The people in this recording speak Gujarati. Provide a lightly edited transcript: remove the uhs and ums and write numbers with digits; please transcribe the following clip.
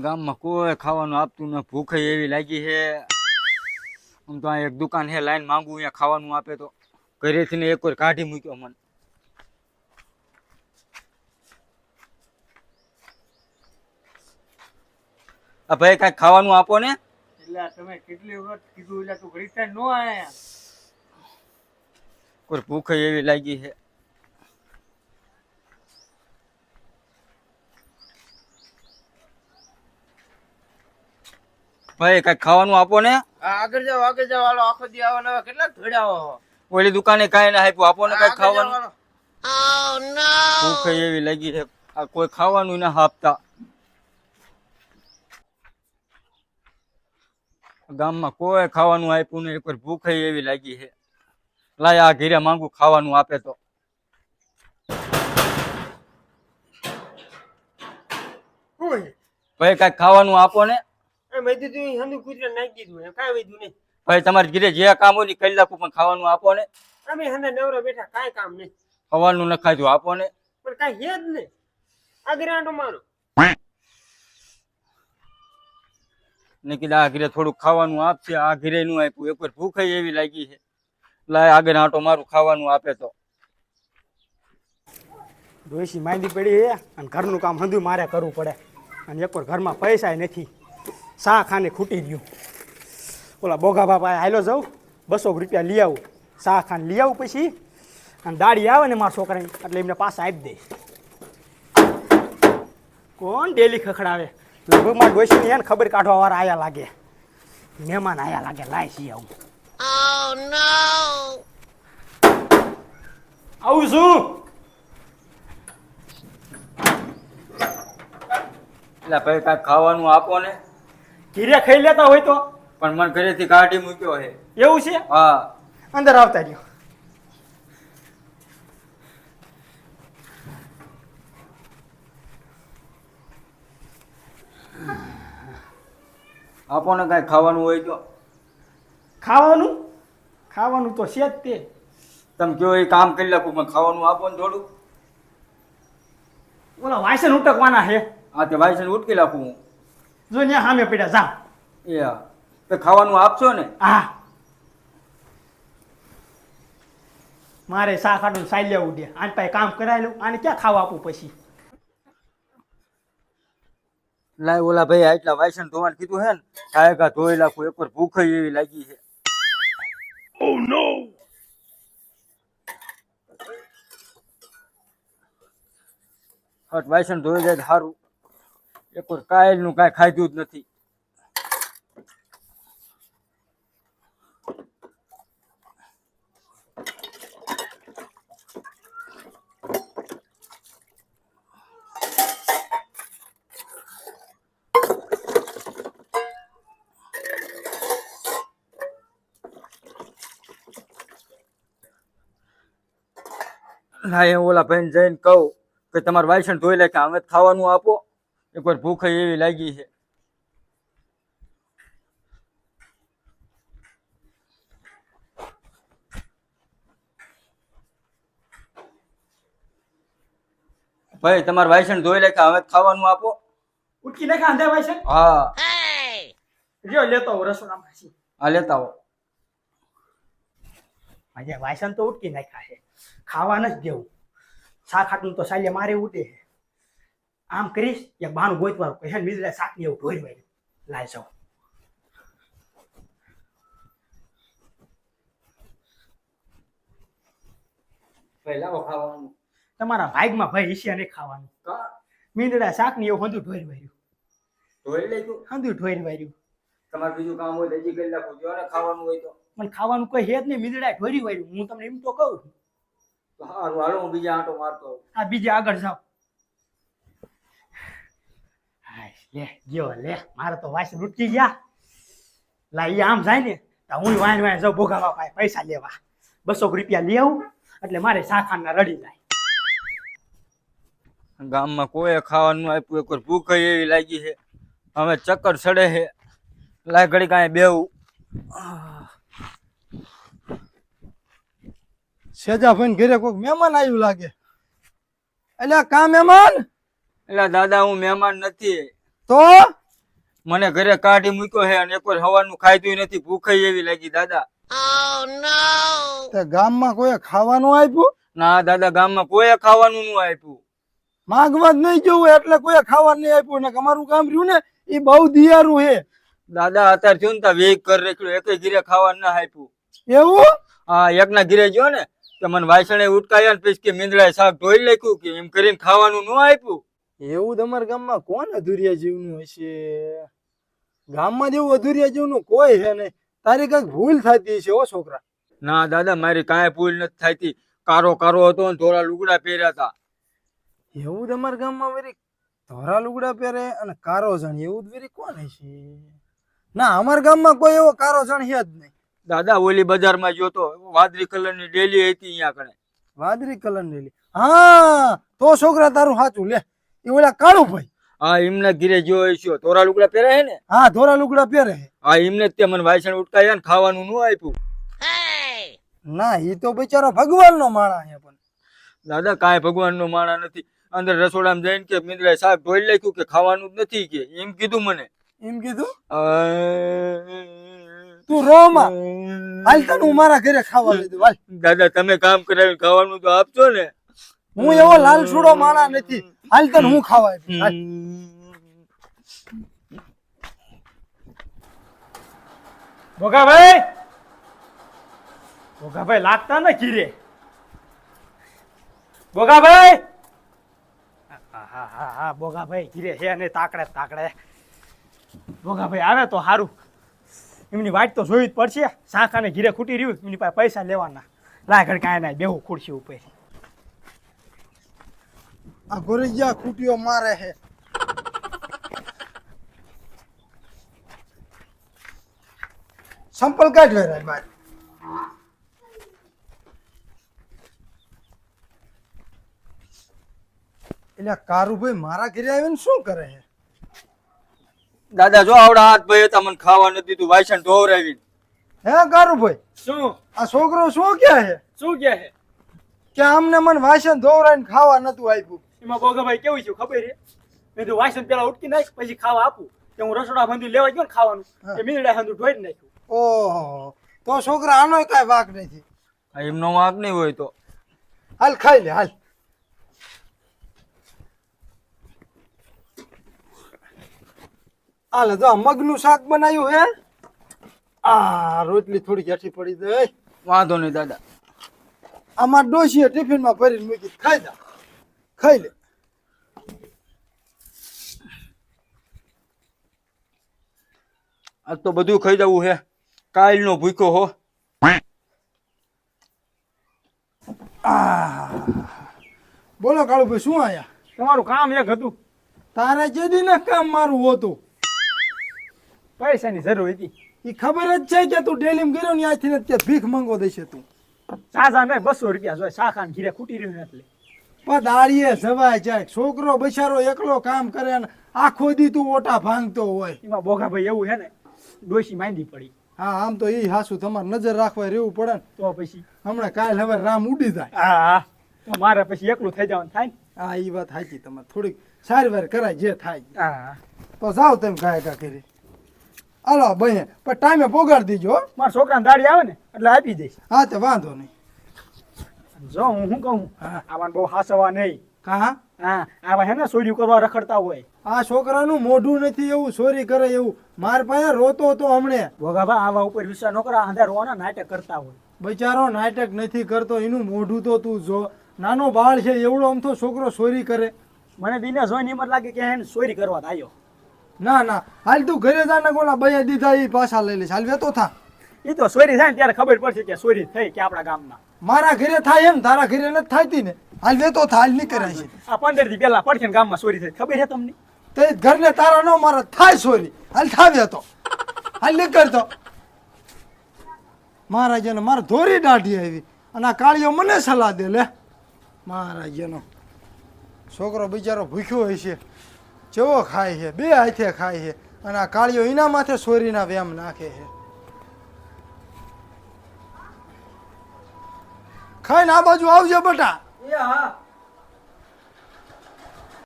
ગામમાં કોઈ ખાવાનું આપતું ન, ભૂખે એવી લાગી છે. આમ તો આ એક દુકાન છે, લાઈન માંગુ અહીંયા ખાવાનું આપે તો ઘરેથી ને એક વાર કાઢી મૂક્યો મને. આ ભાઈ કાંઈક ખાવાનું આપો ને. એટલે તમે કેટલી વખત કીધું એટલે તું ઘડી ટાઈમ નો આયા. કોઈ ભૂખે એવી લાગી છે. ભાઈ કાંઈક ખાવાનું આપો ને. આગળ જાઓ હાલો, આખો દી આવવાના કેટલા ધોડ્યા. ઓલી દુકાને કાંઈ ના આપ્યું, આપો ને કાંઈક ખાવાનું. ભૂખે એવી લાગી છે, આ કોઈ ખાવાનું ના આપતા. ગામમાં કોઈ ખાવાનું આપ્યું નહીં, કોઈ ભૂખે એવી લાગી છે. લાય આ ઘીરે માંગુ ખાવાનું આપે તો. ભાઈ કાંઈક ખાવાનું આપો ને. ભાઈ તમારે ઘીરે જે કામ હોય ને કરી નાખું, પણ ખાવાનું આપો ને. અમે હંદા નવરા બેઠા કાંઈ કામ નહીં, સવારનું ન ખાધું, આપો ને. પણ કાંઈ હે જ નહીં. આગળ આંટો મારો ને કીધું આ ઘીરે થોડુંક ખાવાનું આપશે, આ ઘીરે નું આપ્યું. એક વાર ભૂખે એવી લાગી છે. લાય આગળ આંટો મારું, ખાવાનું આપે તો. ડોશી માંદી પડી છે અને ઘરનું કામ હંધું મારે કરવું પડે, અને એકવાર ઘરમાં પૈસા નથી, શા ખાને ખૂટી ગયું. ઓલા બોગા બાપા હાલો જાઉં, 200 રૂપિયા લઈ આવું, શા ખાન લઈ આવું, પછી અને દાડી આવે ને મારા છોકરાની એટલે એમને પાછા આપી દે. કોણ ડેલી ખખડાવે? લગભગ મારા ડોશીને એને ખબર કાઢવા વાળા આયા લાગે, મહેમાન આયા લાગે. લાય સી આવું. આવું છું. એટલે ભાઈ કાંઈક ખાવાનું આપો ને. ઘીરે ખાઈ લેતા હોય તો. પણ મને ઘરેથી કાઢી મૂક્યો છે. એવું છે? હા. અંદર આવતા રહ્યો. આપો ને કાંઈ ખાવાનું હોય તો. ખાવાનું તો છે જ તે. તમે કયો એ કામ કરી નાખું, પણ ખાવાનું આપો ને થોડું. ઓલા વાયસન ઉટકવાના છે. હા તે ભાઈ છે ને ઉટકી નાખું હું. જો ત્યાં સામે પડ્યા જા. એ હા, તો ખાવાનું આપશો ને. હા, મારે શા ખાટું સાઈ લેવું દે. આને પાસે કામ કરાવી લઉં, આને ક્યાં ખાવા આપું પછી. લાય ઓલા ભાઈ આટલા વાસણ ધોવાનું કીધું હે ને, કાયકા ધોઈ નાખું. એકવાર ભૂખ એવી લાગી છે. ઓ નો. હટ વાસણ ધોઈ જાય સારું. એકવાર કાયલ નું કાંઈ ખાધું જ નથી. ના ઓલા ભાઈને જઈને કહું કે તમારે વાસણ ધોઈ લે, કે અમે ખાવાનું આપો. એકવાર ભૂખ એવી લાગી છે. ભાઈ તમારે વાસણ ધોઈ લે, કે અમે ખાવાનું આપો. ઉટકી નાખા અંધા વાયસન. હા જો લેતો હું રસોડામાં પછી. હા લેતા આવો. આજે વાયસન તો ઉટકી નાખ્યા છે, ખાવા નથી દેવું. શા ખાટું તો સાલે મારે ઉઠે છે. આમ કરીશ એક બાનું ગોતવાનું કહે મીજડા શાક ને એવું ઢોરી વાળ્યું. લાય જાઉં. ભાઈ લાવો ખાવાનું. તમારા ભાગમાં ભાઈ હિસ્યા નહીં ખાવાનું. મીંદડા શાક ને એવું હંધું ઢોરી વાળ્યું. ધોઈ લેજો. હંધું ઢોરી વાળ્યું. તમારે બીજું કામ હોય તો હજી કરી નાખું. જો ને ખાવાનું હોય તો. મને ખાવાનું કોઈ હે જ નહીં, મીંદડા ઢોરી વાળ્યું. હું તમને એમ તો કહું. તો હારું હાલો, હું બીજા આંટો મારતો આવું. આ બીજે આગળ જાઓ. લે જો લે, મારે તો વાસ રૂટકી ગયા. લા ઈ આમ જાય ને તો હું વાય જાઉં ભોગા બાપા પૈસા લેવા. 200 રૂપિયા લઈ આવું એટલે મારે શાખાના રડી જાય. ગામમાં કોઈ ખાવાનું આપ્યું. એકવાર ભૂખ એવી લાગી છે, હવે ચક્કર ચડે છે. લાય ઘડી કાંઈ બેવું. સેજાભાઈ ઘરે કોઈક મહેમાન આવ્યું લાગે. એટલે કા મહેમાન? એટલે દાદા હું મહેમાન નથી. તો મને ઘરે કાઢી મૂક્યો છે અને એકવાર હવાનું ખાધું નથી, ભૂખ એવી લાગી દાદા. તે ગામમાં કોઈ ખાવાનું આપ્યું? ના દાદા, ગામમાં કોઈ ખાવાનું ન આપ્યું. માગવા જ નહીં જવું એટલે કોઈ ખાવાનું નહીં આપ્યું ને અમારું કામ રહ્યું ને એ બહુ દિયારું હે. દાદા અત્યારે થયું ને તા વેગ કરી રાખ્યું, એકે ઘીરે ખાવાનું ના આપ્યું. એવું? હા, એકના ઘીરે ગયો ને કે મને વાસણે ઉટકાયા ને પછી કે મીંદડાએ શાક ધોઈ નાખ્યું કે એમ કરીને ખાવાનું ન આપ્યું. એવું તમારા ગામમાં કોણ અધૂરિયા જીવનું હશે? ગામમાં જેવું અધૂરિયા જીવનું કોઈ છે નહીં. તારી કઈક ભૂલ થતી છે ઓ છોકરા. ના દાદા, મારી કાંઈ ભૂલ નથી થતી. કારો કારો હતો ને ધોળા લુગડા પહેર્યા હતા. એવું તમારા ગામમાં વેરી ધોરા લુગડા પહેરે અને કારો જણ એવું જ વેરી કોણ હશે? ના, અમારા ગામમાં કોઈ એવો કારો જણ છે જ નહીં. દાદા, ઓલી બજારમાં ગયો તો, વાદળી કલરની ડેલી હતી અહીંયા કણે. વાદળી કલર ની. હા, તો છોકરા તારું સાચું લે. એ ઓલા કાળું ભાઈ. હા, એમને ઘીરે ગયો હશે. ધોળા લુગડા પહેર્યા હે ને? હા, ધોરા લુગડા પહેરે. હા, એમને જ તે મને વાસણ ઉટકાયા ને ખાવાનું ન આપ્યું. ના, એ તો બિચારો ભગવાન નો માણા છે. પણ દાદા, કાંઈ ભગવાન નો માણા નથી. અંદર રસોડામાં જઈને કે મીંદડાએ શાક ધોઈ નાખ્યું કે ખાવાનું જ નથી કે એમ કીધું મને. એમ કીધું? તું રો માં હાલ, તને હું મારા ઘરે ખાવા લીધું. હાલ. દાદા, તમે કામ કરાવીને ખાવાનું તો આપજો ને. હું એવો લાલ છૂડો માણા નથી. હાલ, તને હું ખાવા આપ્યું. હાલ. ભોગાભાઈ, ભોગાભાઈ લાગતા ને ઘીરે. ભોગાભાઈ, હા હા હા, ભોગાભાઈ ઘીરે છે ને તાકડે તાકડે. ભોગાભાઈ આવે તો સારું, એમની વાટ તો જોવી જ પડશે. શાખાને ઘીરે ખૂટી રહ્યું, એમની પાસે પૈસા લેવાના. લાગડ કાંઈ ના બેહું ખુરશી ઉપર. આ ગોરૈયા ખૂટીઓ મારે છે. સંપલ કાઢ લે ભાઈ. એટલે કારુભાઈ મારા ઘરે આવીને શું કરે છે? દાદા, જો આવડા હાથ ભાઈ હતા, મને ખાવા નથી દીધું, વાસણ ધોવરાવીને. હે કારુભાઈ, શું આ છોકરો શું કહે છે શું કહે છે? કે અમને મને વાસણ ધોવરાઈને ખાવા નતું આપ્યું? એમાં ભોગાભાઈ કેવું છે ખબર છે? મેં તો વાસણ પેલા ઉટકી નાખ પછી ખાવા આપું. કે હું રસોડા બંધી લેવા ગયો ને ખાવાનું, કે મીંદડા હંધું ઢોઈ નાખ્યું. ઓહો, તો છોકરા આનો કાંઈ વાક નથી. એમનો વાંક નહીં હોય તો. હાલ ખાઈ લે. હાલ. હાલ જો મગનું શાક બનાવ્યું હે. આ રોટલી થોડી ઘેઠી પડી દે. વાંધો નહીં દાદા. આમાં ડોશીએ ટિફિનમાં ભરીને મૂકી. ખાઈ જા, ખાઈ લે. આજ તો બધું ખાઈ જવું હે. કાલનો ભૂખ્યો હો. બોલો કાળુભાઈ, શું આયા? તમારું કામ એક હતું, તારે જેદી ને કામ મારું હોતું. પૈસાની જરૂર હતી. એ ખબર જ છે કે તું ડેલીમ ગયો ને આથી ને ભીખ માંગો દેશે તું. સાજા મેં 200 રૂપિયા જોઈએ, શાખાને ઘીરે ખૂટી રહ્યું એટલે. પણ દાળીએ જવાય જાય. છોકરો બચારો એકલો કામ કરે ને આખો દી તું ઓટા ભાંગતો હોય. એમાં ભોગાભાઈ એવું છે ને, ડોશી માંદી પડી. હા, આમ તો એ હાસુ તમારે નજર રાખવા રહેવું પડે ને. તો પછી હમણાં કાલ હવે રામ ઉડી જાય. હા હા, તો મારે પછી એકલું થઈ જવાનું થાય ને. હા, એ વાત સાચી તમારે. થોડીક સારી વાર કરાય જે થાય. હા, તો જાઓ તમે ગાયકા કરી. હાલો ભાઈ, પણ ટાઈમે પોગાડી દીજો. મારા છોકરાને દાડી આવે ને એટલે આપી દઈશ. હા, તો વાંધો નહીં. જો હું શું કહું, હા. આવાને બહુ હાસવા નહીં. હા, હા, આવા હે ને ચોર્યું કરવા રખડતા હોય. આ છોકરાનું મોઢું નથી એવું ચોરી કરે એવું. માર પાસે રોતો હતો હમણે. ભોગાભા આવા ઉપર વિશ્વાસ ન કરા, આંધા રોવાના નાટક કરતા હોય. બચારો નાટક નથી કરતો, એનું મોઢું તો તું જો. નાનો બાળ છે એવડો આમ તો છોકરો ચોરી કરે. મને દિને જોઈને એમ જ લાગે કે એને ચોરી કરવા આવ્યો. ના ના, હાલ તું ઘરે જા ને ગોલા બૈયા દીધા એ પાછા લઈ લઈશ. હાલ વેતો થા. એ તો ચોરી થાય ને ત્યારે ખબર પડશે કે ચોરી થઈ કે આપણા ગામમાં. મારા ઘરે થાય એમ, તારા ઘરે નથી થાતી ને. હાલ વેતો થા. હાલ નીકળાય છે. આ 15 દી પહેલા પડશે ને ગામમાં ચોરી થઈ, ખબર છે તમને? તે ઘરને તારા નો મારા થાય ચોરી. હાલ થાવ્યા તો હાલ નીકળતો. મહારાજાને મારે ધોરી દાઢી આવી અને આ કાળીઓ મને સલાહ દે. લે મહારાજનો છોકરો બિચારો ભૂખ્યો હોય છે, જેવો ખાય છે, 2 હાથે ખાય છે, અને આ કાળીઓ એના માથે ચોરીના વ્યામ નાખે છે. ખાઈને આ બાજુ આવજો બેટા. એ હા.